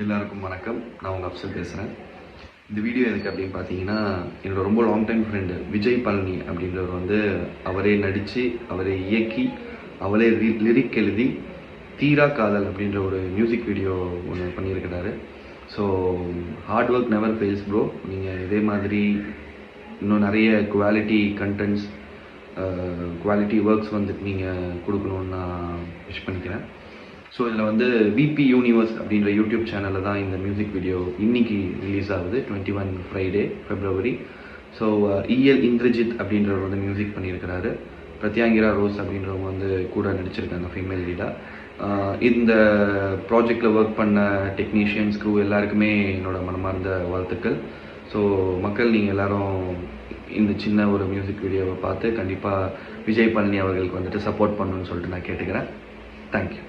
எல்லாருக்கும் வணக்கம். நான் உங்கள் அப்சல் பேசுகிறேன். இந்த வீடியோ எதுக்கு அப்படின்னு பார்த்தீங்கன்னா, என்னோட ரொம்ப long time friend Vijay Palani அப்படின்றவர் வந்து அவரே நடித்து, அவரே இயக்கி, அவரே லிரிக் எழுதி தீரா காதல் அப்படின்ற ஒரு மியூசிக் வீடியோ ஒன்று பண்ணியிருக்கிறாரு. So hard work never fails bro. நீங்கள் இதே மாதிரி இன்னும் நிறைய குவாலிட்டி கண்டென்ட்ஸ், குவாலிட்டி ஒர்க்ஸ் வந்துட்டு நீங்கள் கொடுக்கணுன்னு நான் விஷ் பண்ணிக்கிறேன். ஸோ இதில் வந்து விபி யூனிவர்ஸ் அப்படின்ற யூடியூப் சேனலில் தான் இந்த மியூசிக் வீடியோ இன்னைக்கு ரிலீஸ் ஆகுது, 21 ஃப்ரைடே February. ஸோ இஎல் இந்திரஜித் அப்படின்றவர் வந்து மியூசிக் பண்ணியிருக்கிறாரு. பிரத்யாங்கிரா ரோஸ் அப்படின்றவங்க வந்து கூட நடிச்சிருக்காங்க ஃபீமேல் லீடாக. இந்த ப்ராஜெக்டில் ஒர்க் பண்ண டெக்னீஷியன்ஸ், க்ரூ எல்லாருக்குமே என்னோட மனமார்ந்த வாழ்த்துக்கள். ஸோ மக்கள், நீங்கள் எல்லோரும் இந்த சின்ன ஒரு மியூசிக் வீடியோவை பார்த்து கண்டிப்பாக விஜய் பழனி அவர்களுக்கு வந்துட்டு சப்போர்ட் பண்ணணுன்னு சொல்லிட்டு நான் கேட்டுக்கிறேன். தேங்க்யூ.